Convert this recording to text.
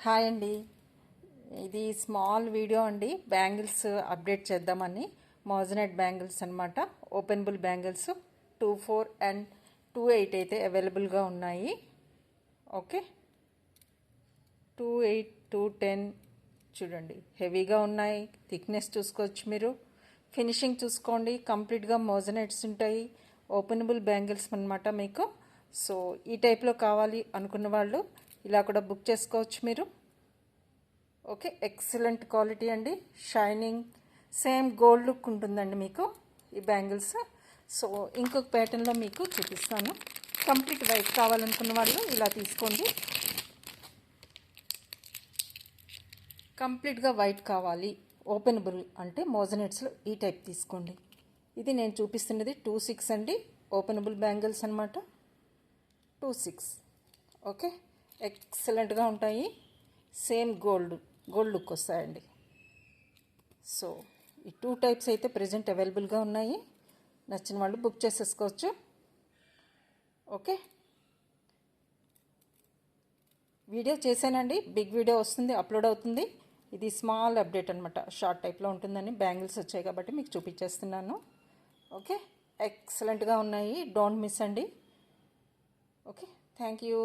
Hi అండి. ఇది small video అండి. బ్యాంగిల్స్ అప్డేట్ చేద్దామని. మోజనెట్ బ్యాంగిల్స్ అనమాట. ఓపెనబుల్ బ్యాంగిల్స్ 24 అండ్ 28 అయితే అవైలబుల్గా ఉన్నాయి. ఓకే, 28, 210 చూడండి, హెవీగా ఉన్నాయి. థిక్నెస్ చూసుకోవచ్చు మీరు. ఫినిషింగ్ చూసుకోండి, కంప్లీట్గా మోజనెట్స్ ఉంటాయి. ఓపెనబుల్ బ్యాంగిల్స్ అనమాట మీకు. సో ఈ టైప్లో కావాలి అనుకున్న వాళ్ళు ఇలా కూడా బుక్ చేసుకోవచ్చు మీరు. ఓకే, ఎక్సలెంట్ క్వాలిటీ అండి. షైనింగ్, సేమ్ గోల్డ్ లుక్ ఉంటుందండి మీకు ఈ బ్యాంగిల్స్. సో ఇంకొక ప్యాటర్న్లో మీకు చూపిస్తాను. కంప్లీట్ వైట్ కావాలనుకున్న వాళ్ళు ఇలా తీసుకోండి. కంప్లీట్గా వైట్ కావాలి, ఓపెనబుల్ అంటే మోజనెట్స్లో ఈ టైప్ తీసుకోండి. ఇది నేను చూపిస్తున్నది 26 అండి. ఓపెనబుల్ బ్యాంగిల్స్ అనమాట. 26. ఓకే, ఎక్సలెంట్గా ఉంటాయి. సేమ్ గోల్డ్ లుక్ వస్తాయండి. సో ఈ 2 టైప్స్ అయితే ప్రజెంట్ అవైలబుల్గా ఉన్నాయి. నచ్చిన వాళ్ళు బుక్ చేసేసుకోవచ్చు. ఓకే, వీడియో చేశానండి. బిగ్ వీడియో వస్తుంది, అప్లోడ్ అవుతుంది. ఇది స్మాల్ అప్డేట్ అనమాట, షార్ట్ టైప్లో ఉంటుందని. బ్యాంగిల్స్ వచ్చాయి కాబట్టి మీకు చూపించేస్తున్నాను. ఓకే, ఎక్సలెంట్గా ఉన్నాయి. డోంట్ మిస్ అండి. Okay, thank you.